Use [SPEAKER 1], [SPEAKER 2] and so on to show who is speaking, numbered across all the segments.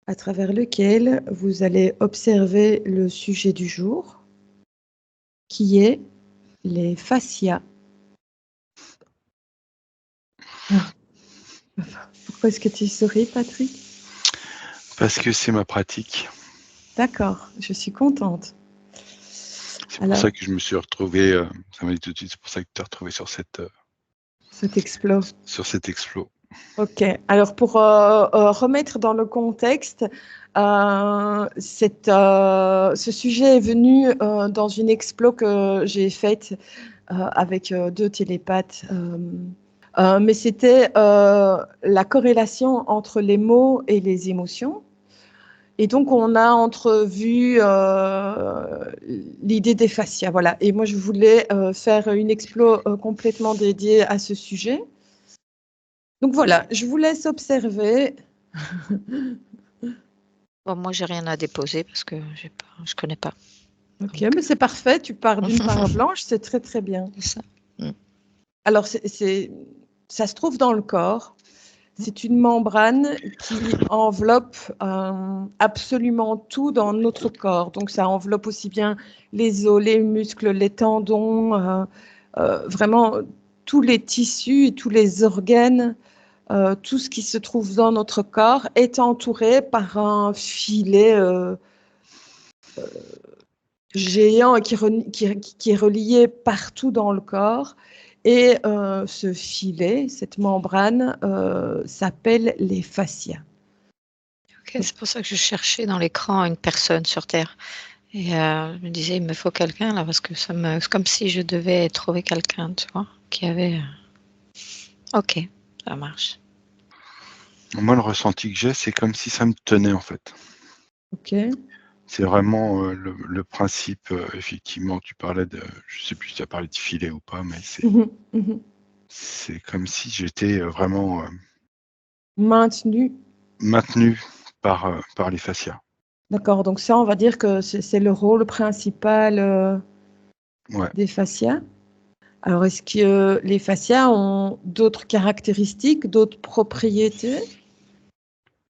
[SPEAKER 1] à travers lequel vous allez observer le sujet du jour, qui est les fascias. Pourquoi est-ce que tu souris, Patrick?
[SPEAKER 2] Parce que c'est ma pratique.
[SPEAKER 1] D'accord, je suis contente.
[SPEAKER 2] C'est pour ça que je me suis retrouvé, ça m'a dit tout de suite, c'est pour ça que tu t'es retrouvé sur cet
[SPEAKER 1] explo.
[SPEAKER 2] Sur cet explo.
[SPEAKER 1] Ok, alors pour remettre dans le contexte, ce sujet est venu dans une explo que j'ai faite avec 2 télépathes. Mais c'était la corrélation entre les mots et les émotions. Et donc, on a entrevu l'idée des fascias. Voilà. Et moi, je voulais faire une explo complètement dédiée à ce sujet. Donc voilà, je vous laisse observer.
[SPEAKER 3] Bon, moi, j'ai rien à déposer parce que je connais pas.
[SPEAKER 1] Ok, mais c'est parfait. Tu pars d'une part blanche, c'est très très bien.
[SPEAKER 3] C'est ça.
[SPEAKER 1] Alors, ça se trouve dans le corps. C'est une membrane qui enveloppe absolument tout dans notre corps. Donc, ça enveloppe aussi bien les os, les muscles, les tendons, vraiment tous les tissus et tous les organes. Tout ce qui se trouve dans notre corps est entouré par un filet géant qui est relié partout dans le corps. Et ce filet, cette membrane, s'appelle les fascias.
[SPEAKER 3] Ok, c'est pour ça que je cherchais dans l'écran une personne sur Terre. Et je me disais, il me faut quelqu'un là, parce que c'est comme si je devais trouver quelqu'un, tu vois, qui avait... Ok, ça marche.
[SPEAKER 2] Moi, le ressenti que j'ai, c'est comme si ça me tenait, en fait.
[SPEAKER 1] Ok.
[SPEAKER 2] C'est vraiment le principe, effectivement, tu parlais de... Je sais plus si tu as parlé de filet ou pas, mais c'est comme si j'étais vraiment...
[SPEAKER 1] Maintenu.
[SPEAKER 2] Maintenu par les fascias.
[SPEAKER 1] D'accord, donc ça, on va dire que c'est le rôle principal des fascias. Alors, est-ce que les fascias ont d'autres caractéristiques, d'autres propriétés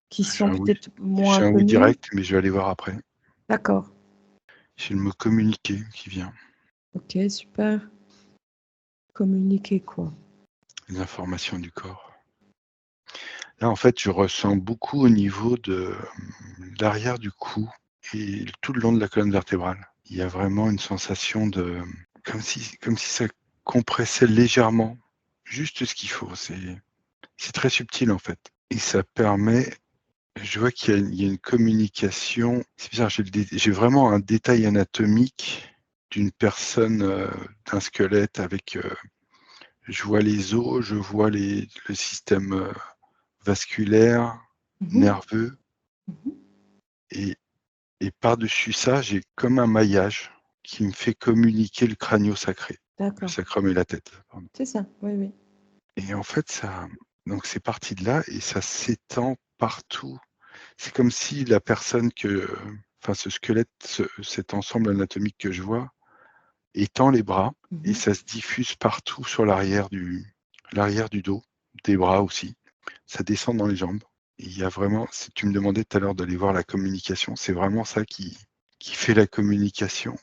[SPEAKER 1] qui sont peut-être moins
[SPEAKER 2] J'ai un oui
[SPEAKER 1] connues?
[SPEAKER 2] direct, mais je vais aller voir après.
[SPEAKER 1] D'accord.
[SPEAKER 2] J'ai le mot communiquer qui vient.
[SPEAKER 1] Ok, super. Communiquer quoi?
[SPEAKER 2] Les informations du corps. Là, en fait, je ressens beaucoup au niveau de l'arrière du cou et tout le long de la colonne vertébrale. Il y a vraiment une sensation de... Comme si ça compressait légèrement, juste ce qu'il faut. C'est très subtil, en fait. Et ça permet... Je vois qu'il y a une communication. C'est bizarre, j'ai vraiment un détail anatomique d'une personne, d'un squelette avec... je vois les os, je vois le système vasculaire, nerveux. Et par-dessus ça, j'ai comme un maillage qui me fait communiquer le crânio-sacré. Le sacrum et la tête. Pardon.
[SPEAKER 1] C'est ça, oui, oui.
[SPEAKER 2] Et en fait, donc c'est parti de là et ça s'étend partout. C'est comme si la personne ce squelette, cet ensemble anatomique que je vois, étend les bras et ça se diffuse partout sur l'arrière du dos, des bras aussi. Ça descend dans les jambes. Et il y a vraiment, si tu me demandais tout à l'heure d'aller voir la communication, c'est vraiment ça qui fait la communication,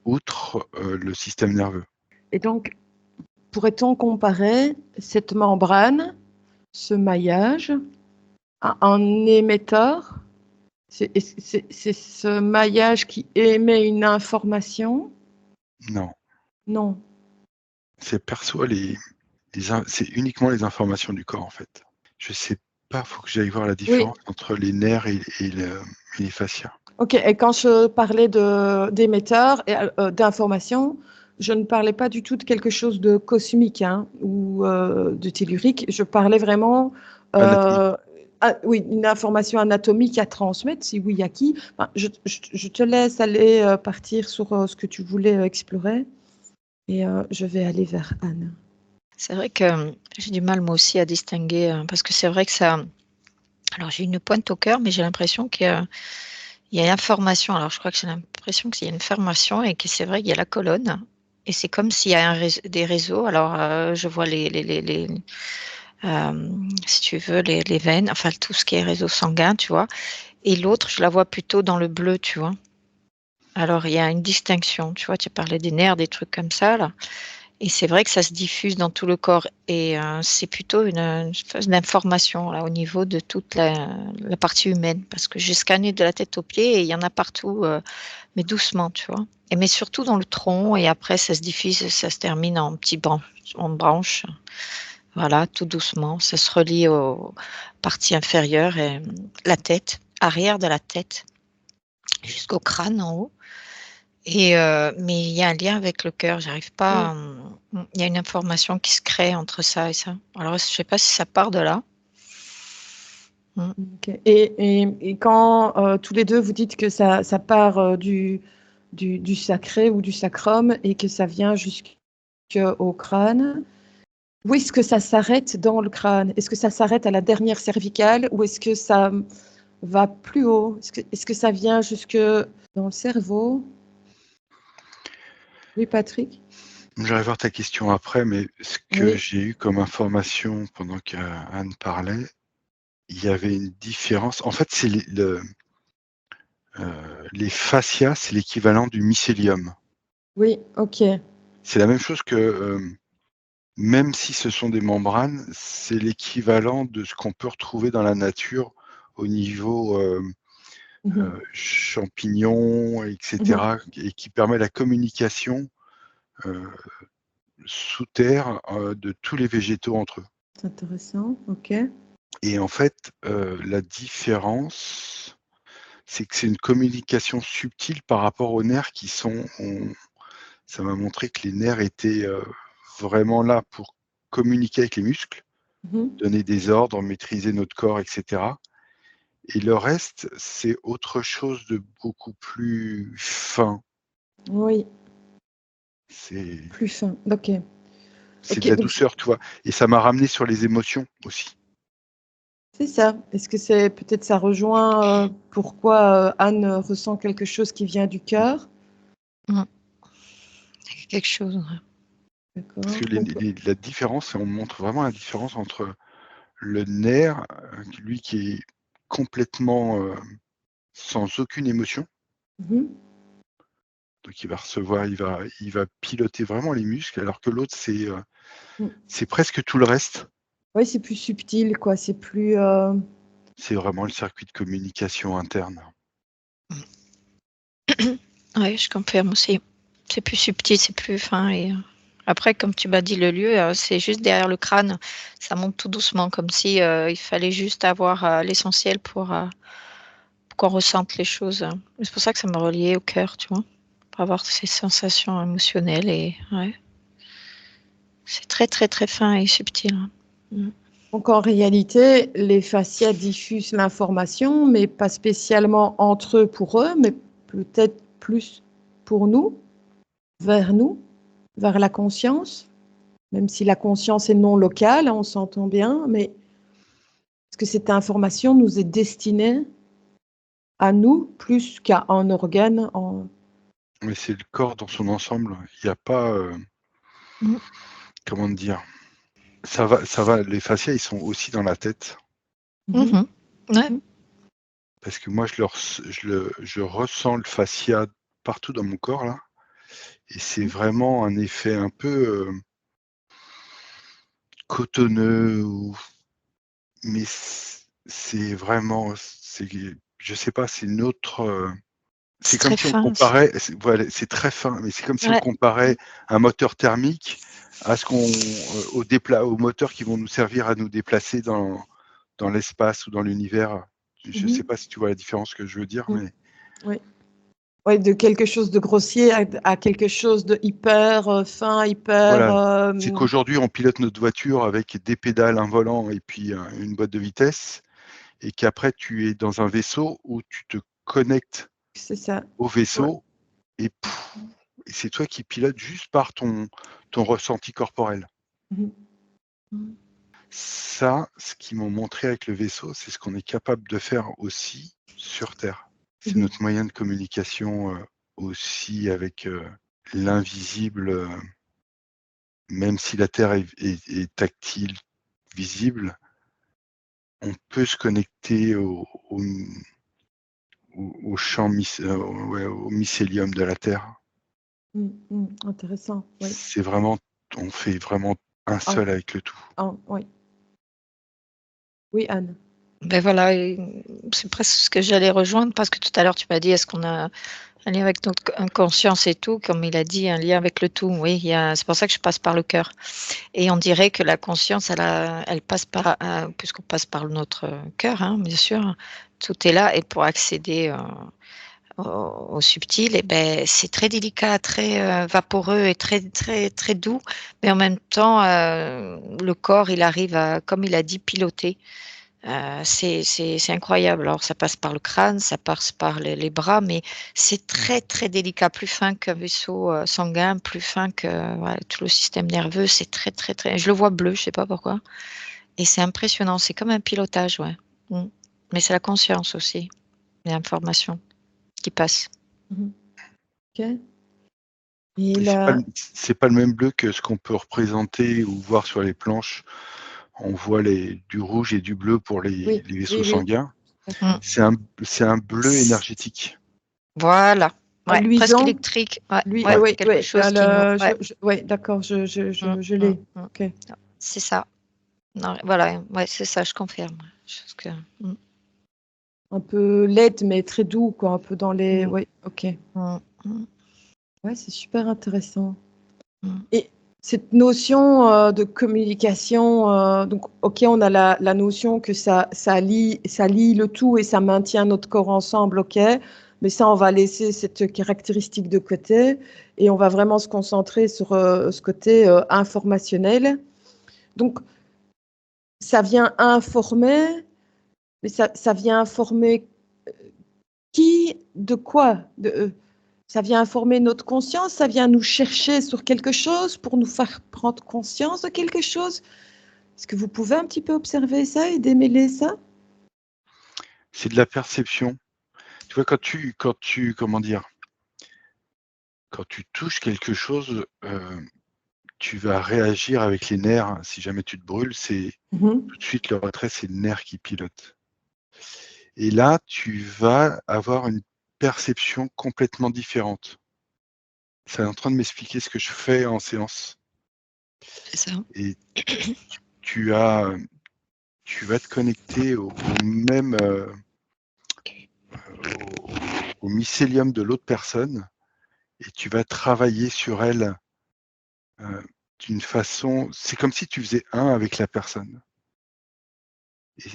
[SPEAKER 2] outre le système nerveux.
[SPEAKER 1] Et donc, pourrait-on comparer cette membrane, ce maillage, à un émetteur? C'est ce maillage qui émet une information?
[SPEAKER 2] Non.
[SPEAKER 1] Non.
[SPEAKER 2] C'est c'est uniquement les informations du corps, en fait. Je sais pas, faut que j'aille voir la différence entre les nerfs et les fascias.
[SPEAKER 1] Ok, et quand je parlais d'émetteur et d'information, je ne parlais pas du tout de quelque chose de cosmique ou de tellurique. Je parlais vraiment, une information anatomique à transmettre. Si oui, à qui? Je te laisse aller partir sur ce que tu voulais explorer et je vais aller vers Anne.
[SPEAKER 3] C'est vrai que j'ai du mal moi aussi à distinguer parce que c'est vrai que ça... Alors j'ai une pointe au cœur, mais j'ai l'impression qu'il y a l'information. Alors je crois que j'ai l'impression qu'il y a une formation et que c'est vrai qu'il y a la colonne. Et c'est comme s'il y a des réseaux. Alors je vois si tu veux, les veines, enfin tout ce qui est réseau sanguin, tu vois. Et l'autre, je la vois plutôt dans le bleu, tu vois. Alors, il y a une distinction, tu vois, tu parlais des nerfs, des trucs comme ça, là. Et c'est vrai que ça se diffuse dans tout le corps. Et c'est plutôt une phase d'information, là, au niveau de toute la partie humaine. Parce que j'ai scanné de la tête aux pieds et il y en a partout, mais doucement, tu vois. Mais surtout dans le tronc. Et après, ça se diffuse, ça se termine en petits branches. Voilà, tout doucement. Ça se relie aux parties inférieures et la tête, arrière de la tête, jusqu'au crâne en haut. Mais il y a un lien avec le cœur. J'arrive pas. Il y a une information qui se crée entre ça et ça. Alors, je sais pas si ça part de là.
[SPEAKER 1] Ok. Et quand tous les deux vous dites que ça part du sacré ou du sacrum et que ça vient jusqu'au crâne, où est-ce que ça s'arrête dans le crâne? Est-ce que ça s'arrête à la dernière cervicale ou est-ce que ça va plus haut? Est-ce que ça vient jusque dans le cerveau? Oui, Patrick?
[SPEAKER 2] J'allais voir ta question après, mais ce que
[SPEAKER 1] Oui.
[SPEAKER 2] j'ai eu comme information pendant qu'Anne parlait, il y avait une différence. En fait, c'est les fascias, c'est l'équivalent du mycélium.
[SPEAKER 1] Oui, ok.
[SPEAKER 2] C'est la même chose que, même si ce sont des membranes, c'est l'équivalent de ce qu'on peut retrouver dans la nature au niveau champignons, etc., et qui permet la communication sous terre de tous les végétaux entre eux.
[SPEAKER 1] C'est intéressant, ok.
[SPEAKER 2] Et en fait, la différence, c'est que c'est une communication subtile par rapport aux nerfs qui sont. Ça m'a montré que les nerfs étaient vraiment là pour communiquer avec les muscles, donner des ordres, maîtriser notre corps, etc. Et le reste, c'est autre chose de beaucoup plus fin.
[SPEAKER 1] Oui,
[SPEAKER 2] C'est
[SPEAKER 1] plus fin, ok.
[SPEAKER 2] c'est de
[SPEAKER 1] Ok,
[SPEAKER 2] la
[SPEAKER 1] donc
[SPEAKER 2] douceur, tu vois. Et ça m'a ramené sur les émotions aussi.
[SPEAKER 1] c'est ça. Est-ce que c'est peut-être ça rejoint pourquoi Anne ressent quelque chose qui vient du cœur?
[SPEAKER 3] Il y a quelque chose.
[SPEAKER 2] Parce
[SPEAKER 1] D'accord.
[SPEAKER 2] que la différence, on montre vraiment la différence entre le nerf, lui qui est complètement sans aucune émotion.
[SPEAKER 1] Mhm.
[SPEAKER 2] Donc il va recevoir, il va piloter vraiment les muscles, alors que l'autre,
[SPEAKER 1] Mm.
[SPEAKER 2] c'est presque tout le reste.
[SPEAKER 1] Oui, c'est plus subtil, quoi. C'est plus.
[SPEAKER 2] C'est vraiment le circuit de communication interne.
[SPEAKER 3] Oui, je confirme aussi. C'est plus subtil, c'est plus fin. Et après, comme tu m'as dit, le lieu, c'est juste derrière le crâne. Ça monte tout doucement, comme si il fallait juste avoir l'essentiel pour qu'on ressente les choses. C'est pour ça que ça m'a relié au cœur, tu vois, pour avoir ces sensations émotionnelles. Et ouais, c'est très, très, très fin et subtil.
[SPEAKER 1] Donc en réalité, les fascias diffusent l'information, mais pas spécialement entre eux pour eux, mais peut-être plus pour nous, vers la conscience, même si la conscience est non locale, on s'entend bien, mais est-ce que cette information nous est destinée à nous plus qu'à un organe
[SPEAKER 2] Mais c'est le corps dans son ensemble. Il n'y a pas,
[SPEAKER 3] Mm.
[SPEAKER 2] comment dire, ça va. Les fascias, ils sont aussi dans la tête.
[SPEAKER 3] Mhm. Ouais.
[SPEAKER 2] Parce que moi, je ressens le fascia partout dans mon corps, là. Et c'est vraiment un effet un peu cotonneux, mais c'est vraiment, je sais pas, c'est une autre. C'est
[SPEAKER 3] C'est
[SPEAKER 2] comme
[SPEAKER 3] très
[SPEAKER 2] si on
[SPEAKER 3] fin.
[SPEAKER 2] comparait, voilà, c'est très fin, mais c'est comme si on
[SPEAKER 3] Ouais.
[SPEAKER 2] comparait un moteur thermique à aux moteurs qui vont nous servir à nous déplacer dans l'espace ou dans l'univers. Je ne sais pas si tu vois la différence que je veux dire, mais
[SPEAKER 1] Oui. Ouais, de quelque chose de grossier à quelque chose de hyper fin, hyper.
[SPEAKER 2] voilà. C'est qu'aujourd'hui, on pilote notre voiture avec des pédales, un volant et puis une boîte de vitesse, et qu'après, tu es dans un vaisseau où tu te connectes
[SPEAKER 1] C'est ça.
[SPEAKER 2] au
[SPEAKER 1] Ouais.
[SPEAKER 2] vaisseau et c'est toi qui pilotes juste par ton ressenti corporel.
[SPEAKER 1] Mhm.
[SPEAKER 2] Ça, ce qu'ils m'ont montré avec le vaisseau, c'est ce qu'on est capable de faire aussi sur Terre. C'est
[SPEAKER 1] Mhm.
[SPEAKER 2] notre moyen de communication aussi avec l'invisible, même si la Terre est tactile, visible, on peut se connecter au champ, au mycélium de la Terre.
[SPEAKER 1] Intéressant, oui.
[SPEAKER 2] C'est vraiment, on fait vraiment un seul avec le tout.
[SPEAKER 1] Oui. Oui, Anne.
[SPEAKER 3] Ben voilà, c'est presque ce que j'allais rejoindre parce que tout à l'heure tu m'as dit est-ce qu'on a un lien avec notre inconscience et tout, comme il a dit, un lien avec le tout. Oui, c'est pour ça que je passe par le cœur. Et on dirait que la conscience, elle passe par, puisqu'on passe par notre cœur, hein, bien sûr, tout est là. Et pour accéder au subtil, et ben, c'est très délicat, très vaporeux et très, très, très doux. Mais en même temps, le corps, il arrive à, comme il a dit, piloter. C'est incroyable. Alors, ça passe par le crâne, ça passe par les bras, mais c'est très, très délicat, plus fin qu'un vaisseau sanguin, plus fin que tout le système nerveux. C'est très, très, très. Je le vois bleu, je sais pas pourquoi. Et c'est impressionnant. C'est comme un pilotage, ouais. Mais c'est la conscience aussi, l'information qui passe.
[SPEAKER 1] Ok.
[SPEAKER 2] Et c'est pas le même bleu que ce qu'on peut représenter ou voir sur les planches. On voit du rouge et du bleu pour les vaisseaux sanguins. C'est un bleu énergétique.
[SPEAKER 3] Voilà. Ouais, presque
[SPEAKER 1] luisant.
[SPEAKER 3] électrique.
[SPEAKER 1] Quelque
[SPEAKER 3] chose qui...
[SPEAKER 1] Oui, d'accord, je l'ai. Okay.
[SPEAKER 3] C'est ça. Non, voilà, c'est ça, je confirme.
[SPEAKER 1] Un peu laide, mais très doux, quoi, un peu dans les... Oui, ok. Ouais, c'est super intéressant. Et cette notion de communication, donc, ok, on a la notion que ça lie le tout et ça maintient notre corps ensemble, ok, mais ça, on va laisser cette caractéristique de côté et on va vraiment se concentrer sur ce côté informationnel. Donc, ça vient informer, mais ça vient informer qui, de quoi ça vient informer notre conscience, ça vient nous chercher sur quelque chose pour nous faire prendre conscience de quelque chose. Est-ce que vous pouvez un petit peu observer ça et démêler ça?
[SPEAKER 2] C'est de la perception. Tu vois, quand tu comment dire, quand tu touches quelque chose, tu vas réagir avec les nerfs. Si jamais tu te brûles, c'est tout de suite le retrait, c'est le nerf qui pilote. Et là, tu vas avoir une perception complètement différente. C'est en train de m'expliquer ce que je fais en séance.
[SPEAKER 3] C'est ça.
[SPEAKER 2] Et tu vas te connecter au même au mycélium de l'autre personne et tu vas travailler sur elle d'une façon. C'est comme si tu faisais un avec la personne.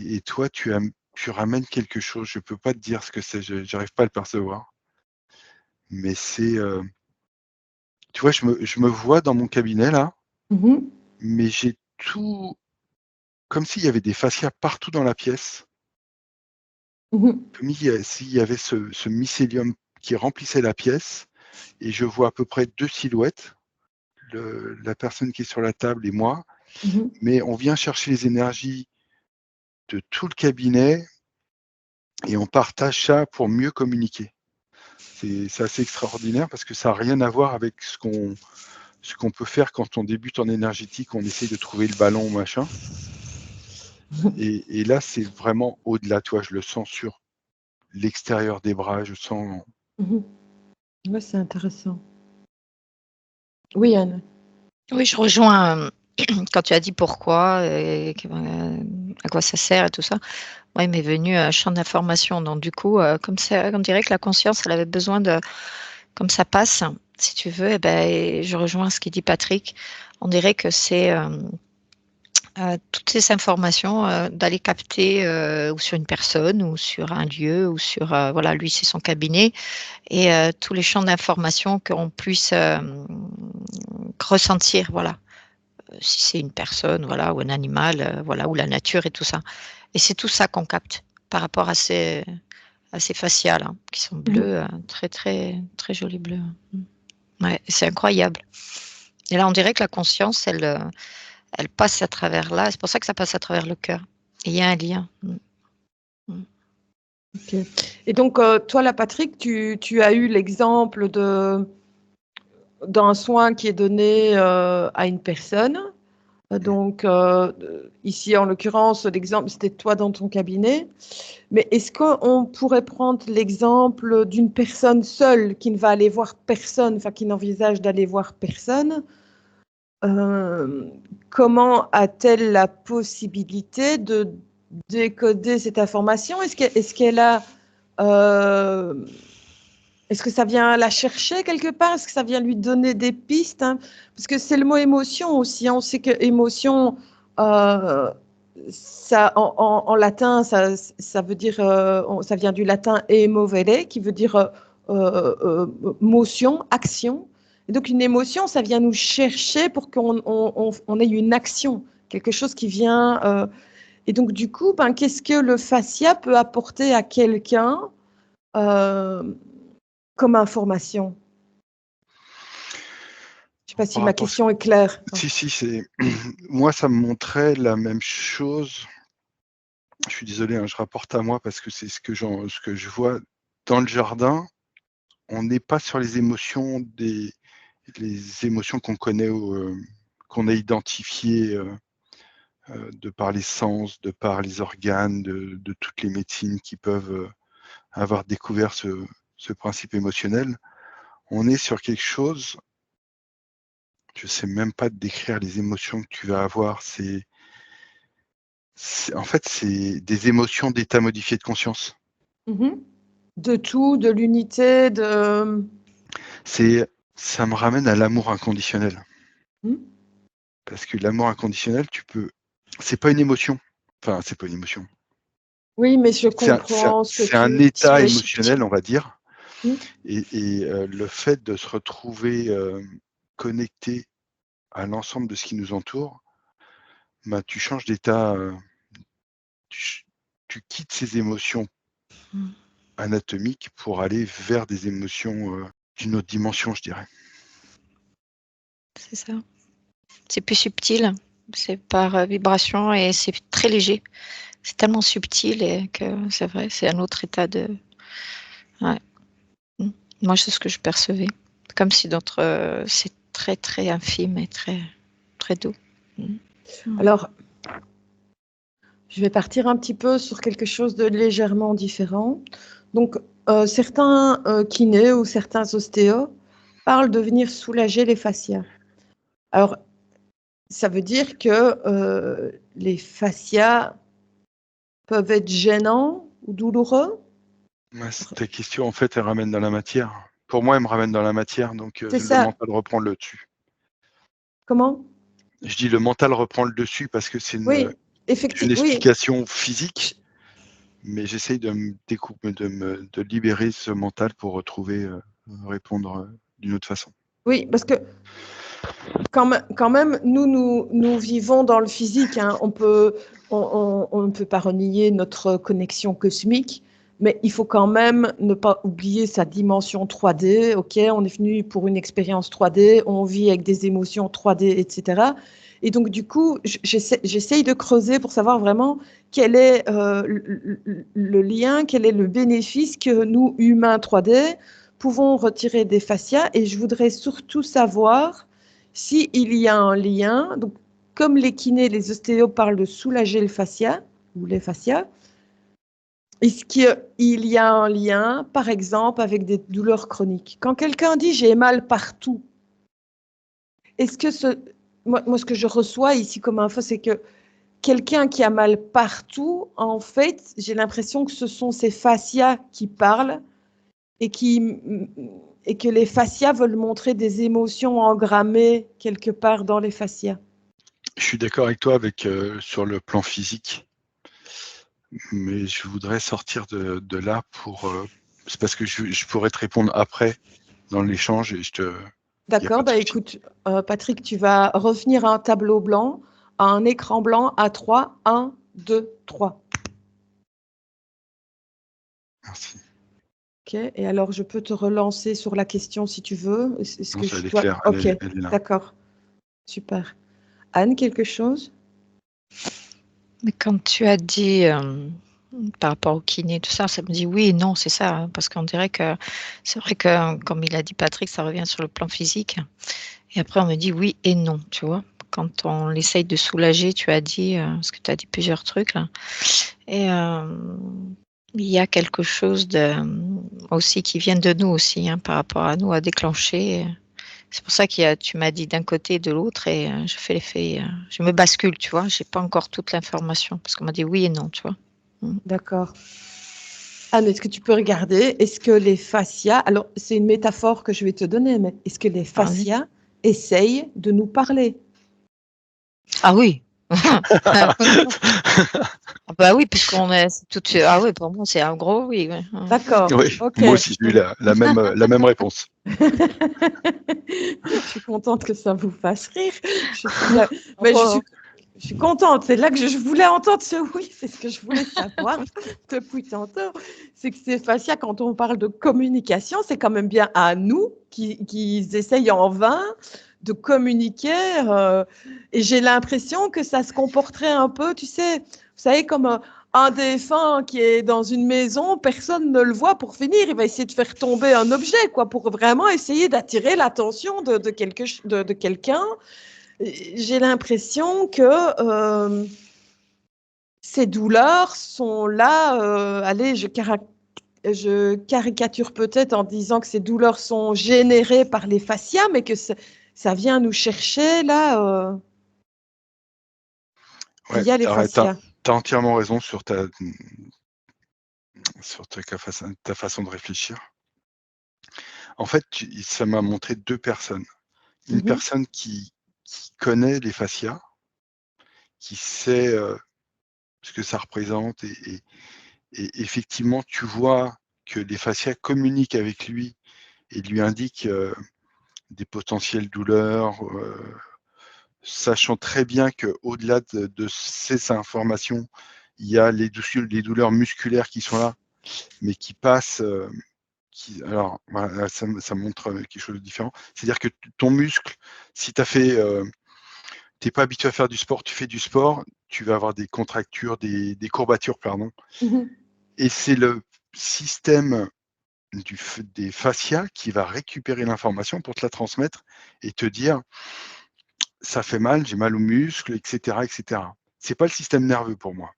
[SPEAKER 2] Et toi, tu ramènes quelque chose. Je peux pas te dire ce que c'est. J'arrive pas à le percevoir. Mais c'est, tu vois, je me vois dans mon cabinet là, mais j'ai tout, comme s'il y avait des fascias partout dans la pièce. Comme s'il y avait ce mycélium qui remplissait la pièce, et je vois à peu près 2 silhouettes, la personne qui est sur la table et moi, mais on vient chercher les énergies de tout le cabinet et on partage ça pour mieux communiquer. C'est assez extraordinaire parce que ça n'a rien à voir avec ce qu'on peut faire quand on débute en énergétique, on essaye de trouver le ballon, machin. Et là, c'est vraiment au-delà, toi, je le sens sur l'extérieur des bras, je sens.
[SPEAKER 1] Ouais, c'est intéressant. Oui, Anne.
[SPEAKER 3] Oui, je rejoins quand tu as dit pourquoi, à quoi ça sert et tout ça. Moi, il m'est venu un champ d'information. Donc, du coup, comme ça, on dirait que la conscience, elle avait besoin de, comme ça passe, si tu veux, je rejoins ce qu'il dit Patrick. On dirait que c'est toutes ces informations d'aller capter ou sur une personne ou sur un lieu ou sur, voilà, lui, c'est son cabinet et tous les champs d'information qu'on puisse ressentir, voilà. Si c'est une personne, voilà, ou un animal, voilà, ou la nature et tout ça. Et c'est tout ça qu'on capte par rapport à ces fascias là, qui sont bleus, très très très jolis bleus. Ouais, c'est incroyable. Et là, on dirait que la conscience, elle passe à travers là. C'est pour ça que ça passe à travers le cœur. Et il y a un lien.
[SPEAKER 1] Ok. Et donc, toi, là, Patrick, tu as eu l'exemple d'un soin qui est donné à une personne. Donc, ici, en l'occurrence, l'exemple, c'était toi dans ton cabinet. Mais est-ce qu'on pourrait prendre l'exemple d'une personne seule qui ne va aller voir personne, enfin, qui n'envisage d'aller voir personne? Comment a-t-elle la possibilité de décoder cette information? Est-ce qu'elle a... Est-ce que ça vient la chercher quelque part? Est-ce que ça vient lui donner des pistes, hein? Parce que c'est le mot émotion aussi. On sait que émotion, ça, en latin, ça veut dire, ça vient du latin emovere, qui veut dire motion, action. Et donc une émotion, ça vient nous chercher pour qu'on ait une action, quelque chose qui vient. Et donc du coup, ben, qu'est-ce que le fascia peut apporter à quelqu'un comme information? Je ne sais pas si
[SPEAKER 2] Par
[SPEAKER 1] ma
[SPEAKER 2] rapport à
[SPEAKER 1] question est claire.
[SPEAKER 2] Si, c'est moi, ça me montrait la même chose. Je suis désolé, hein, je rapporte à moi parce que c'est ce que je vois dans le jardin. On n'est pas sur les émotions les émotions qu'on connaît ou qu'on a identifiées de par les sens, de par les organes, de toutes les médecines qui peuvent avoir découvert ce principe émotionnel. On est sur quelque chose, je ne sais même pas te décrire les émotions que tu vas avoir. En fait, c'est des émotions d'état modifié de conscience.
[SPEAKER 1] De tout, de l'unité,
[SPEAKER 2] Ça me ramène à l'amour inconditionnel.
[SPEAKER 1] Hmm.
[SPEAKER 2] Parce que l'amour inconditionnel, c'est pas une émotion. Enfin, c'est pas une émotion.
[SPEAKER 1] Oui, mais je comprends ce que
[SPEAKER 2] C'est un état
[SPEAKER 1] tu
[SPEAKER 2] émotionnel, on va dire.
[SPEAKER 1] Hmm.
[SPEAKER 2] Et le fait de se retrouver connecté à l'ensemble de ce qui nous entoure, bah, tu changes d'état, tu quittes ces émotions anatomiques pour aller vers des émotions d'une autre dimension, je dirais.
[SPEAKER 3] C'est ça. C'est plus subtil, c'est par vibration et c'est très léger. C'est tellement subtil et que c'est vrai, c'est un autre état de... Ouais. Moi, c'est ce que je percevais. Comme si c'est très, très infime et très, très doux.
[SPEAKER 1] Alors, je vais partir un petit peu sur quelque chose de légèrement différent. Donc, certains kinés ou certains ostéos parlent de venir soulager les fascias. Alors, ça veut dire que les fascias peuvent être gênants ou douloureux?
[SPEAKER 2] Ta question, en fait, elle ramène dans la matière. Pour moi, elle me ramène dans la matière, donc
[SPEAKER 1] C'est
[SPEAKER 2] le
[SPEAKER 1] ça.
[SPEAKER 2] mental reprend le dessus.
[SPEAKER 1] Comment?
[SPEAKER 2] Je dis le mental reprend le dessus parce que c'est
[SPEAKER 1] Oui,
[SPEAKER 2] une
[SPEAKER 1] effectivement. Oui.
[SPEAKER 2] explication physique, mais j'essaye de me découper, de libérer ce mental pour retrouver, répondre d'une autre façon.
[SPEAKER 1] Oui, parce que quand même, nous vivons dans le physique, hein. On ne peut pas renier notre connexion cosmique, mais il faut quand même ne pas oublier sa dimension 3D. OK, on est venu pour une expérience 3D, on vit avec des émotions 3D, etc. Et donc, du coup, j'essaye de creuser pour savoir vraiment quel est le lien, quel est le bénéfice que nous, humains 3D, pouvons retirer des fascias. Et je voudrais surtout savoir s'il y a un lien. Donc, comme les kinés, les ostéos parlent de soulager le fascia ou les fascias, est-ce qu'il y a un lien, par exemple, avec des douleurs chroniques? Quand quelqu'un dit j'ai mal partout, est-ce que moi, ce que je reçois ici comme info, c'est que quelqu'un qui a mal partout, en fait, j'ai l'impression que ce sont ces fascias qui parlent et que les fascias veulent montrer des émotions engrammées quelque part dans les fascias.
[SPEAKER 2] Je suis d'accord avec toi sur le plan physique, mais je voudrais sortir de là c'est parce que je pourrais te répondre après dans l'échange et
[SPEAKER 1] D'accord, bah écoute, Patrick, tu vas revenir à un tableau blanc, à un écran blanc à 3. 1, 2, 3.
[SPEAKER 2] Merci.
[SPEAKER 1] OK, et alors je peux te relancer sur la question si tu veux. Est-ce
[SPEAKER 2] Non,
[SPEAKER 1] que
[SPEAKER 2] ça, elle
[SPEAKER 1] je
[SPEAKER 2] est
[SPEAKER 1] dois...
[SPEAKER 2] claire,
[SPEAKER 1] OK,
[SPEAKER 2] elle est là.
[SPEAKER 1] d'accord, super. Anne, quelque chose?
[SPEAKER 3] Mais quand tu as dit par rapport au kiné, tout ça, ça me dit oui et non, c'est ça, hein, parce qu'on dirait que c'est vrai que, comme il a dit Patrick, ça revient sur le plan physique. Et après, on me dit oui et non, tu vois. quand on essaye de soulager, tu as dit, parce que tu as dit plusieurs trucs là, et il y a quelque chose aussi qui vient de nous aussi, hein, par rapport à nous, à déclencher. C'est pour ça tu m'as dit d'un côté et de l'autre, et je fais l'effet, je me bascule, tu vois. J'ai pas encore toute l'information parce qu'on m'a dit oui et non, tu vois.
[SPEAKER 1] D'accord. Anne, est-ce que tu peux regarder, est-ce que les fascias, alors c'est une métaphore que je vais te donner, mais est-ce que les fascias essayent de nous parler?
[SPEAKER 3] Ah oui. Ah bah oui, puisqu'on est tout de suite. Ah oui, pour moi, c'est un gros oui. Ouais.
[SPEAKER 1] D'accord.
[SPEAKER 2] Oui,
[SPEAKER 1] Ok.
[SPEAKER 2] moi aussi j'ai eu la même réponse.
[SPEAKER 1] Je suis contente que ça vous fasse rire. Mais je suis contente. C'est là que je voulais entendre ce oui. C'est ce que je voulais savoir depuis tantôt. C'est que ces fascias, quand on parle de communication, c'est quand même bien à nous qui essayent en vain de communiquer. Et j'ai l'impression que ça se comporterait un peu, tu sais, vous savez, comme un défunt qui est dans une maison, personne ne le voit pour finir. Il va essayer de faire tomber un objet, quoi, pour vraiment essayer d'attirer l'attention de quelqu'un. J'ai l'impression que ces douleurs sont là. Allez, je caricature peut-être en disant que ces douleurs sont générées par les fascias, mais que ça vient nous chercher là via les fascias.
[SPEAKER 2] Tu as entièrement raison sur ta façon de réfléchir. En fait, ça m'a montré deux personnes. Une personne qui connaît les fascias, qui sait ce que ça représente, et effectivement, tu vois que les fascias communiquent avec lui et lui indiquent des potentielles douleurs, sachant très bien qu'au-delà de ces informations, il y a les douleurs musculaires qui sont là, mais qui passent. Alors, voilà, ça montre quelque chose de différent. C'est-à-dire que ton muscle, si tu n'es pas habitué à faire du sport, tu fais du sport, tu vas avoir des contractures, des courbatures, pardon. Et c'est le système des fascias qui va récupérer l'information pour te la transmettre et te dire ça fait mal, j'ai mal aux muscles, etc., etc. C'est pas le système nerveux pour moi.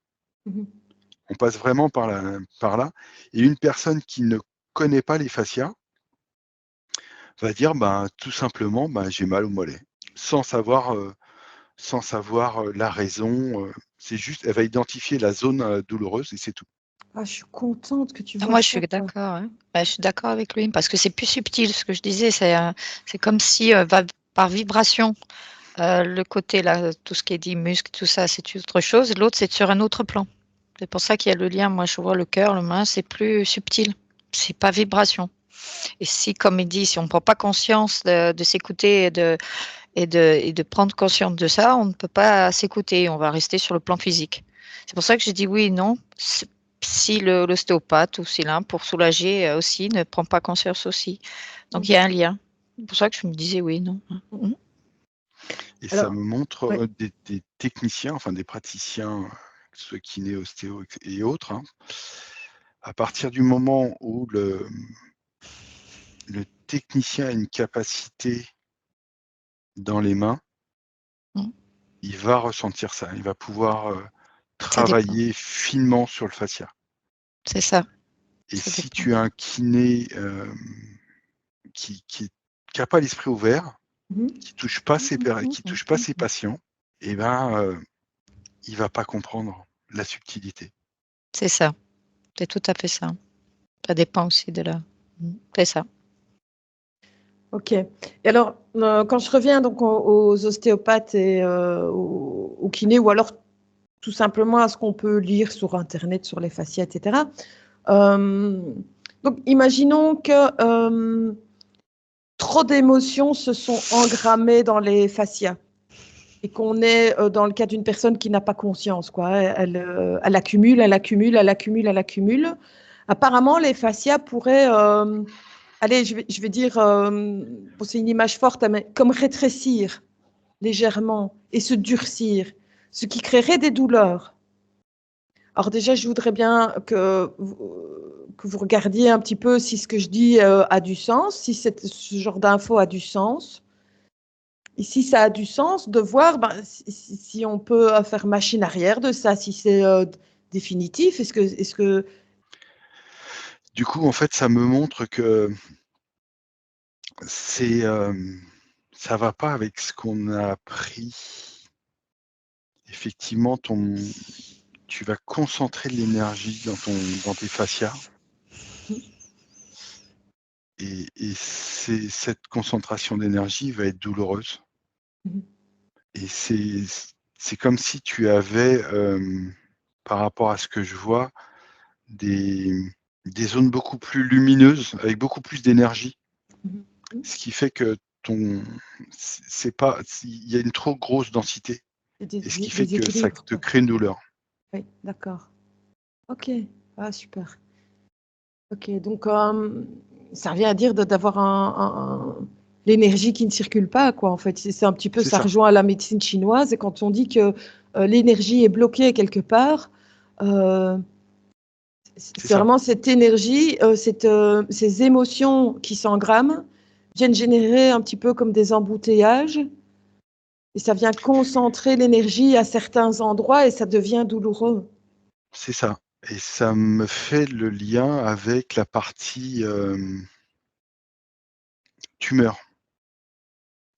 [SPEAKER 2] On passe vraiment par là. Et une personne qui ne connaît pas les fascias va dire tout simplement j'ai mal au mollet, sans savoir la raison. C'est juste, elle va identifier la zone douloureuse et c'est tout.
[SPEAKER 1] Ah, je suis contente que tu vois
[SPEAKER 3] Moi,
[SPEAKER 1] ça.
[SPEAKER 3] je suis d'accord. Hein. Je suis d'accord avec lui parce que c'est plus subtil. Ce que je disais, c'est comme si par vibration, le côté là, tout ce qui est dit muscle, tout ça, c'est autre chose. L'autre, c'est sur un autre plan. C'est pour ça qu'il y a le lien. Moi, je vois le cœur, le main, c'est plus subtil. C'est pas vibration. Et si, comme il dit, si on ne prend pas conscience de s'écouter et de prendre conscience de ça, on ne peut pas s'écouter. On va rester sur le plan physique. C'est pour ça que j'ai dit oui et non. Si l'ostéopathe ou si l'un, pour soulager aussi, ne prend pas conscience aussi. Donc, il y a un lien. C'est pour ça que je me disais oui et non.
[SPEAKER 2] Et alors, ça me montre des techniciens, enfin des praticiens, que ce soit kiné, ostéo et autres, hein, à partir du moment où le technicien a une capacité dans les mains, il va ressentir ça. Il va pouvoir travailler finement sur le fascia.
[SPEAKER 3] C'est ça.
[SPEAKER 2] Et ça si dépend. Tu as un kiné qui n'a pas l'esprit ouvert, qui touche pas ses patients, et il va pas comprendre la subtilité.
[SPEAKER 3] C'est ça. C'est tout à fait ça. Ça dépend aussi de là. C'est ça.
[SPEAKER 1] Ok. Et alors, quand je reviens donc aux ostéopathes et aux kinés, ou alors tout simplement à ce qu'on peut lire sur Internet, sur les fascias, etc. Donc, imaginons que trop d'émotions se sont engrammées dans les fascias et qu'on est dans le cas d'une personne qui n'a pas conscience, quoi. Elle accumule. Apparemment, les fascias pourraient... allez, je vais dire, c'est une image forte, mais comme rétrécir légèrement et se durcir, ce qui créerait des douleurs. Alors déjà, je voudrais bien que vous regardiez un petit peu si ce que je dis a du sens, si ce genre d'info a du sens. ici, ça a du sens de voir si on peut faire machine arrière de ça, si c'est définitif. Est-ce que...
[SPEAKER 2] Du coup, en fait, ça me montre que ça va pas avec ce qu'on a appris. Effectivement, tu vas concentrer de l'énergie dans tes fascias. Et cette concentration d'énergie va être douloureuse.
[SPEAKER 1] Mhm.
[SPEAKER 2] Et c'est comme si tu avais, par rapport à ce que je vois, des zones beaucoup plus lumineuses, avec beaucoup plus d'énergie.
[SPEAKER 1] Mhm.
[SPEAKER 2] Ce qui fait que c'est pas, il y a une trop grosse densité. Et ce qui fait que ça
[SPEAKER 1] Déséquilibre,
[SPEAKER 2] te
[SPEAKER 1] quoi.
[SPEAKER 2] crée une douleur.
[SPEAKER 1] Oui, d'accord. Ok, super. Ok, donc ça revient à dire d'avoir l'énergie qui ne circule pas, quoi, en fait. C'est un petit peu,
[SPEAKER 2] C'est
[SPEAKER 1] ça
[SPEAKER 2] ça,
[SPEAKER 1] rejoint à la médecine chinoise, et quand on dit que l'énergie est bloquée quelque part, euh,
[SPEAKER 2] c'est
[SPEAKER 1] c'est
[SPEAKER 2] ça.
[SPEAKER 1] vraiment cette énergie, ces émotions qui s'engramment viennent générer un petit peu comme des embouteillages, et ça vient concentrer l'énergie à certains endroits, et ça devient douloureux.
[SPEAKER 2] C'est ça. Et ça me fait le lien avec la partie tumeur.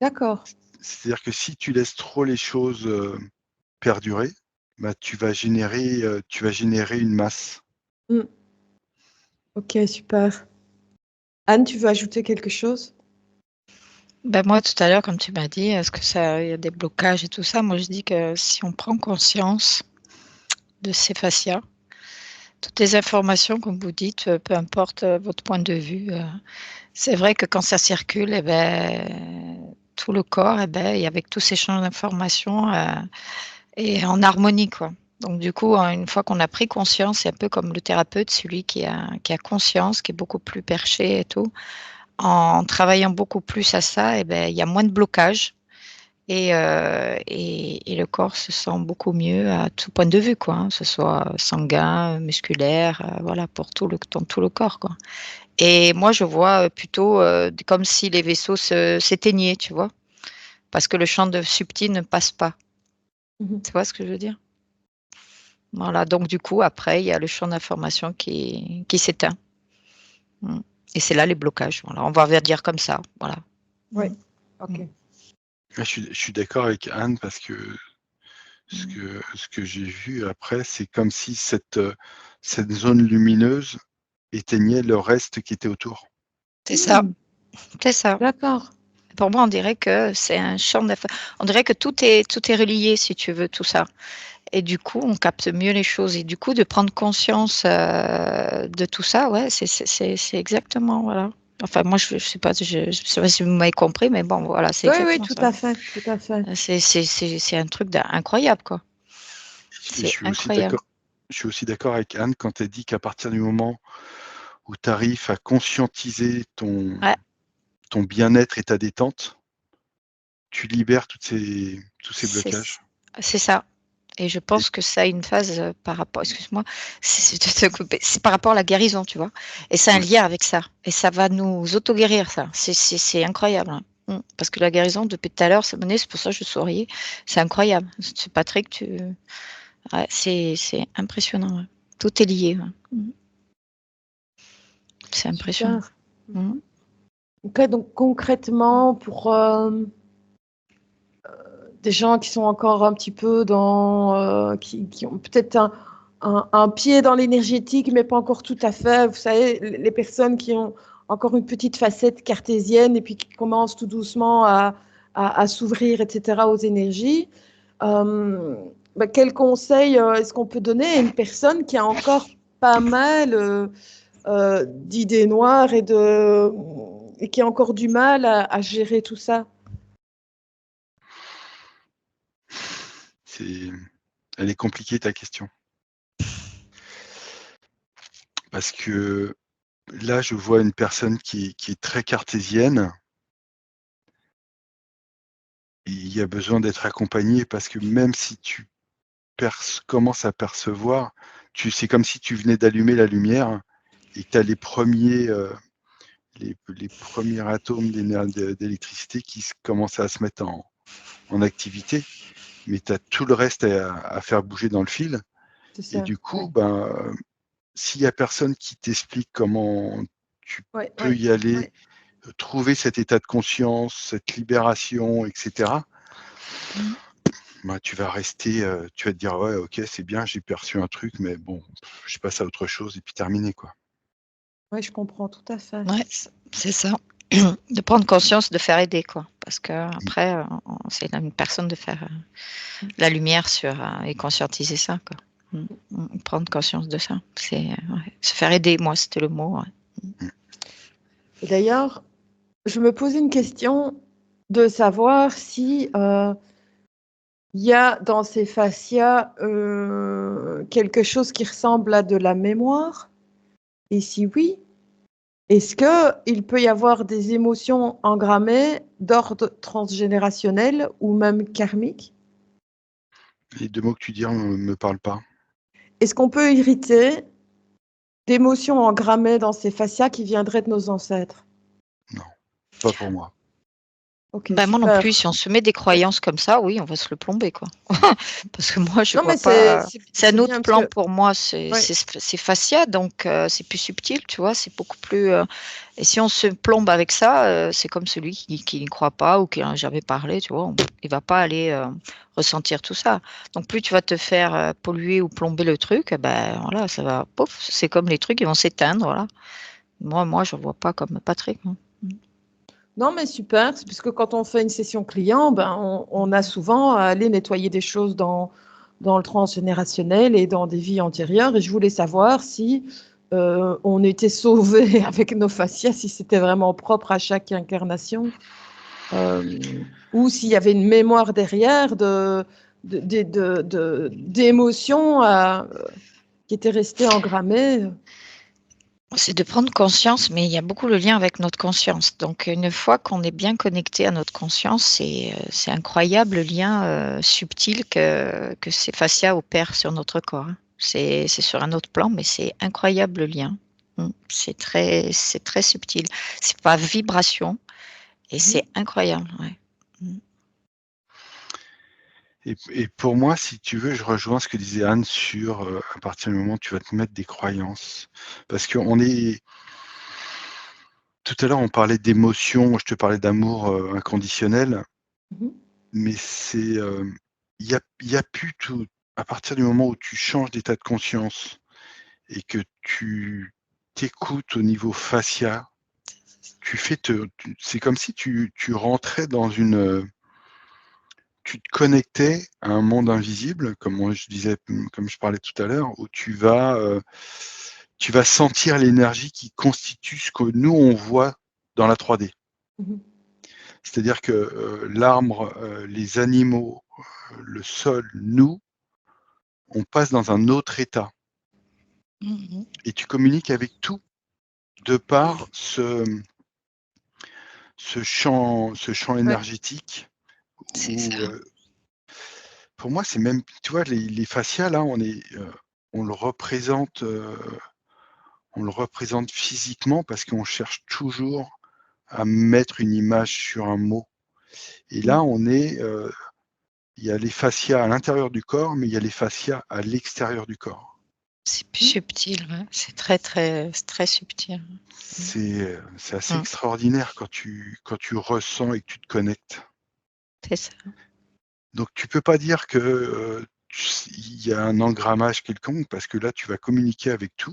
[SPEAKER 1] D'accord.
[SPEAKER 2] C'est-à-dire que si tu laisses trop les choses perdurer, bah, tu vas générer une masse.
[SPEAKER 1] Hmm. Ok, super. Anne, tu veux ajouter quelque chose?
[SPEAKER 3] Ben moi, tout à l'heure, comme tu m'as dit, est-ce que ça, il y a des blocages et tout ça? Moi, je dis que si on prend conscience de ces fascias, toutes les informations, comme vous dites, peu importe votre point de vue, c'est vrai que quand ça circule, eh ben, tout le corps, eh ben, et avec tous ces champs d'informations, est en harmonie, quoi. Donc du coup, une fois qu'on a pris conscience, c'est un peu comme le thérapeute, celui qui a conscience, qui est beaucoup plus perché et tout. En travaillant beaucoup plus à ça, eh ben, il y a moins de blocage et le corps se sent beaucoup mieux à tout point de vue, quoi, hein, que ce soit sanguin, musculaire, voilà, pour dans tout le corps, quoi. Et moi, je vois plutôt comme si les vaisseaux s'éteignaient, tu vois, parce que le champ de subtil ne passe pas.
[SPEAKER 1] Mhm.
[SPEAKER 3] Tu vois ce que je veux dire? Voilà, donc du coup, après, il y a le champ d'information qui s'éteint. Mm. Et c'est là les blocages. Voilà, on va dire comme ça. Voilà.
[SPEAKER 1] Oui,
[SPEAKER 3] Mm.
[SPEAKER 1] ok.
[SPEAKER 3] Mm.
[SPEAKER 2] Je suis d'accord avec Anne parce que
[SPEAKER 3] Mm.
[SPEAKER 2] ce que j'ai vu après, c'est comme si cette zone lumineuse éteignait le reste qui était autour.
[SPEAKER 3] C'est ça, c'est ça.
[SPEAKER 1] D'accord.
[SPEAKER 3] Pour moi, on dirait que c'est un champ d'information. On dirait que tout est relié, si tu veux, tout ça. Et du coup, on capte mieux les choses. Et du coup, de prendre conscience de tout ça, ouais, c'est exactement, voilà. Enfin, moi, je sais pas, je sais pas si vous m'avez compris, mais bon, voilà, c'est
[SPEAKER 1] Oui, oui,
[SPEAKER 3] exactement
[SPEAKER 1] tout
[SPEAKER 3] ça.
[SPEAKER 1] à fait, tout à fait.
[SPEAKER 3] C'est un truc incroyable, quoi.
[SPEAKER 2] Et
[SPEAKER 3] C'est incroyable.
[SPEAKER 2] je suis aussi d'accord avec Anne quand elle dit qu'à partir du moment où tu arrives à conscientiser
[SPEAKER 3] Ouais,
[SPEAKER 2] ton bien-être et ta détente, tu libères tous ces
[SPEAKER 3] c'est
[SPEAKER 2] blocages.
[SPEAKER 3] c'est ça. Et je
[SPEAKER 2] Et
[SPEAKER 3] pense que ça a une phase par rapport, excuse-moi, c'est de te couper, c'est par rapport à la guérison, tu vois. Et c'est un
[SPEAKER 2] ouais,
[SPEAKER 3] lien avec ça. Et ça va nous auto-guérir, ça. C'est incroyable, hein. Parce que la guérison, depuis tout à l'heure, c'est pour ça que je souriais. C'est incroyable. C'est Patrick, ouais, c'est impressionnant, ouais. Tout est lié, ouais. C'est impressionnant.
[SPEAKER 1] Super.
[SPEAKER 3] Mm.
[SPEAKER 1] Ok, donc concrètement, pour des gens qui sont encore un petit peu qui ont peut-être un pied dans l'énergétique, mais pas encore tout à fait, vous savez, les personnes qui ont encore une petite facette cartésienne et puis qui commencent tout doucement à s'ouvrir, etc., aux énergies, euh, quel conseil est-ce qu'on peut donner à une personne qui a encore pas mal d'idées noires et qui a encore du mal à gérer tout ça?
[SPEAKER 2] Elle est compliquée ta question. Parce que là, je vois une personne qui est très cartésienne. Et il y a besoin d'être accompagné parce que même si tu commences à percevoir, c'est comme si tu venais d'allumer la lumière et que tu as les premiers atomes d'électricité qui commençaient à se mettre en activité, mais tu as tout le reste à faire bouger dans le fil.
[SPEAKER 1] C'est ça.
[SPEAKER 2] Et du coup, s'il n'y a personne qui t'explique comment tu peux y aller, trouver cet état de conscience, cette libération, etc., tu vas rester, tu vas te dire, ouais, ok, c'est bien, j'ai perçu un truc, mais bon, je passe à autre chose et puis terminé, quoi.
[SPEAKER 1] Oui, je comprends tout à fait.
[SPEAKER 3] Ouais, c'est ça. De prendre conscience, de faire aider, quoi. Parce que après, c'est à une personne de faire la lumière sur et conscientiser ça, quoi. Prendre conscience de ça. C'est se faire aider, moi, c'était le mot. Ouais.
[SPEAKER 1] Et d'ailleurs, je me posais une question de savoir si il y a dans ces fascias quelque chose qui ressemble à de la mémoire. Et si oui, est-ce qu'il peut y avoir des émotions engrammées d'ordre transgénérationnel ou même karmique?
[SPEAKER 2] Les deux mots que tu dis ne me parlent pas.
[SPEAKER 1] Est-ce qu'on peut hériter d'émotions engrammées dans ces fascias qui viendraient de nos ancêtres?
[SPEAKER 2] Non, pas pour moi.
[SPEAKER 1] Ok,
[SPEAKER 3] Moi non
[SPEAKER 1] super.
[SPEAKER 3] plus, si on se met des croyances comme ça, oui, on va se le plomber, quoi. Parce que moi, je
[SPEAKER 1] Non,
[SPEAKER 3] vois
[SPEAKER 1] mais
[SPEAKER 3] pas. C'est un
[SPEAKER 1] bien
[SPEAKER 3] autre
[SPEAKER 1] parce
[SPEAKER 3] plan
[SPEAKER 1] que
[SPEAKER 3] pour moi, c'est
[SPEAKER 1] ouais.
[SPEAKER 3] fascia, donc c'est plus subtil, tu vois, c'est beaucoup plus. Et si on se plombe avec ça, c'est comme celui qui n'y croit pas ou qui n'a jamais parlé, tu vois, il va pas aller ressentir tout ça. Donc plus tu vas te faire polluer ou plomber le truc, ben voilà, ça va, pouf, c'est comme les trucs qui vont s'éteindre, voilà. Moi, je ne vois pas comme Patrick. Hein.
[SPEAKER 1] Non, mais super, c'est puisque quand on fait une session client, on a souvent à aller nettoyer des choses dans le transgénérationnel et dans des vies antérieures. Et je voulais savoir si on était sauvé avec nos fascias, si c'était vraiment propre à chaque incarnation, ou s'il y avait une mémoire derrière d'émotions qui étaient restées engrammées.
[SPEAKER 3] C'est de prendre conscience, mais il y a beaucoup le lien avec notre conscience. Donc, une fois qu'on est bien connecté à notre conscience, c'est incroyable le lien subtil que ces fascias opèrent sur notre corps. Hein. C'est sur un autre plan, mais c'est incroyable le lien. C'est très subtil. C'est pas vibration et c'est incroyable. Ouais.
[SPEAKER 2] Et pour moi, si tu veux, je rejoins ce que disait Anne sur à partir du moment où tu vas te mettre des croyances. Parce qu'on est. Tout à l'heure, on parlait d'émotion, je te parlais d'amour inconditionnel, mais c'est. Il y a plus tout. À partir du moment où tu changes d'état de conscience et que tu t'écoutes au niveau fascia, c'est comme si tu rentrais dans une. Tu te connectais à un monde invisible, comme je parlais tout à l'heure, où tu vas sentir l'énergie qui constitue ce que nous on voit dans la 3D. C'est-à-dire que l'arbre, les animaux, le sol, nous, on passe dans un autre état. Et tu communiques avec tout de par ce champ énergétique.
[SPEAKER 3] C'est ça.
[SPEAKER 2] Pour moi, c'est même, tu vois, les fascias, là, on le représente physiquement parce qu'on cherche toujours à mettre une image sur un mot. Et là, il y a les fascias à l'intérieur du corps, mais il y a les fascias à l'extérieur du corps.
[SPEAKER 3] C'est plus subtil, ouais. C'est très subtil.
[SPEAKER 2] C'est assez extraordinaire quand tu ressens et que tu te connectes.
[SPEAKER 3] C'est ça.
[SPEAKER 2] Donc tu peux pas dire que il y a un engrammage quelconque parce que là, tu vas communiquer avec tout.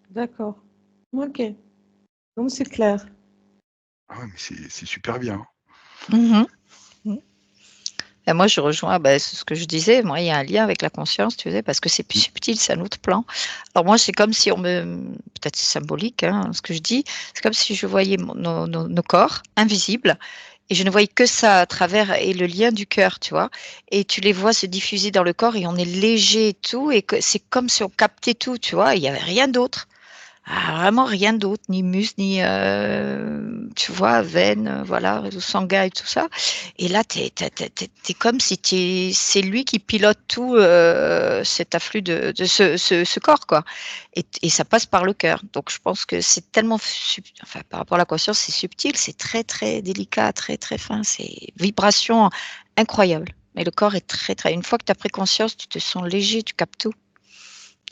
[SPEAKER 1] D'accord. Ok. Donc c'est clair.
[SPEAKER 2] Ah ouais, mais c'est super bien.
[SPEAKER 3] Et moi, je rejoins c'est ce que je disais. Moi, il y a un lien avec la conscience, tu sais, parce que c'est plus subtil, c'est un autre plan. Alors moi, c'est comme si peut-être c'est symbolique, hein, ce que je dis, c'est comme si je voyais nos corps invisibles et je ne voyais que ça à travers et le lien du cœur, tu vois. Et tu les vois se diffuser dans le corps et on est léger et tout, et que c'est comme si on captait tout, tu vois. Il n'y avait rien d'autre. vraiment rien d'autre, ni muscle, ni, tu vois, veine, voilà, réseau sanguin et tout ça. Et là, t'es comme si c'est lui qui pilote tout cet afflux de ce corps, quoi. Et ça passe par le cœur. Donc, je pense que c'est tellement, enfin, par rapport à la conscience, c'est subtil, c'est très, très délicat, très, très fin. C'est vibration incroyable. Mais le corps est très, très. Une fois que tu as pris conscience, tu te sens léger, tu captes tout.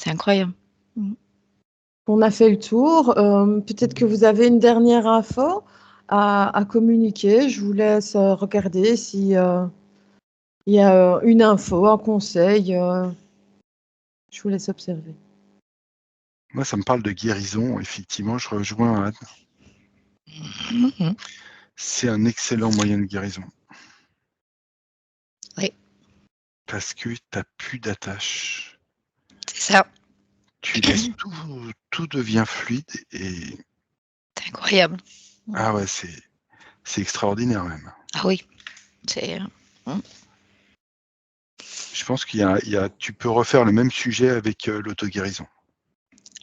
[SPEAKER 3] C'est incroyable.
[SPEAKER 1] On a fait le tour. Peut-être que vous avez une dernière info à communiquer. Je vous laisse regarder si il y a une info, un conseil. Je vous laisse observer.
[SPEAKER 2] Moi, ça me parle de guérison. Effectivement, je rejoins Anne. C'est un excellent moyen de guérison.
[SPEAKER 3] Oui.
[SPEAKER 2] Parce que tu n'as plus d'attache.
[SPEAKER 3] C'est ça.
[SPEAKER 2] Tu laisses tout devient fluide et
[SPEAKER 3] C'est incroyable.
[SPEAKER 2] ah ouais, c'est extraordinaire même.
[SPEAKER 3] Ah oui. C'est.
[SPEAKER 2] Je pense tu peux refaire le même sujet avec l'auto-guérison.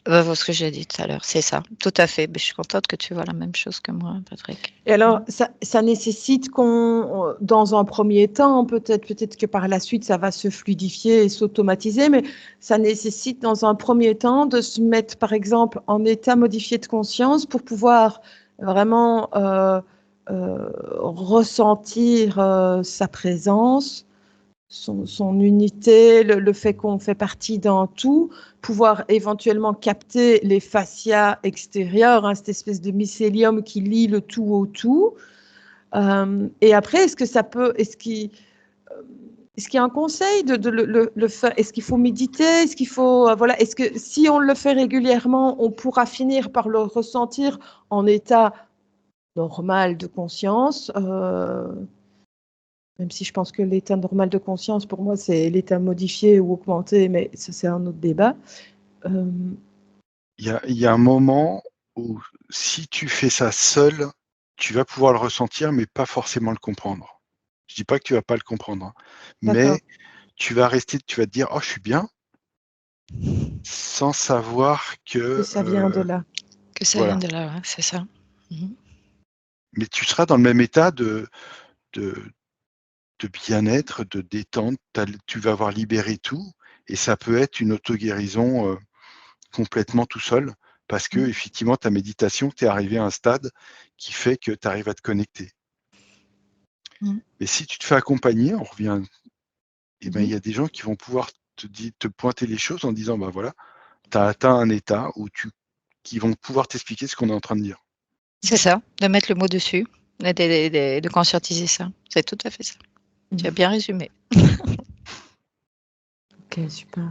[SPEAKER 3] Ce que j'ai dit tout à l'heure, c'est ça, tout à fait. Mais je suis contente que tu vois la même chose que moi, Patrick.
[SPEAKER 1] Et alors, ça nécessite qu'on, dans un premier temps, peut-être que par la suite, ça va se fluidifier et s'automatiser, mais ça nécessite dans un premier temps de se mettre, par exemple, en état modifié de conscience pour pouvoir vraiment ressentir sa présence, son unité, le fait qu'on fait partie d'un tout, pouvoir éventuellement capter les fascias extérieurs, hein, cette espèce de mycélium qui lie le tout au tout. Et après, est-ce qu'il y a un conseil de le faire? Est-ce qu'il faut méditer? Est-ce qu'il faut, voilà, est-ce que si on le fait régulièrement, on pourra finir par le ressentir en état normal de conscience? Même si je pense que l'état normal de conscience, pour moi, c'est l'état modifié ou augmenté, mais ça, c'est un autre débat.
[SPEAKER 2] Il y a un moment où si tu fais ça seul, tu vas pouvoir le ressentir, mais pas forcément le comprendre. Je dis pas que tu vas pas le comprendre, hein, mais tu vas te dire, oh, je suis bien, sans savoir que
[SPEAKER 1] ça vient de là.
[SPEAKER 3] Que ça
[SPEAKER 2] voilà.
[SPEAKER 3] vient de là, ouais, c'est ça.
[SPEAKER 2] Mais tu seras dans le même état de bien-être, de détente. Tu vas avoir libéré tout, et ça peut être une auto-guérison complètement tout seul, parce que effectivement, ta méditation, tu es arrivé à un stade qui fait que tu arrives à te connecter. Mais si tu te fais accompagner, on revient, il y a des gens qui vont pouvoir te pointer les choses en disant, bah voilà, tu as atteint un état qui vont pouvoir t'expliquer ce qu'on est en train de dire.
[SPEAKER 3] C'est ça, de mettre le mot dessus, de conscientiser ça. C'est tout à fait ça. Tu as bien résumé.
[SPEAKER 1] Ok, super.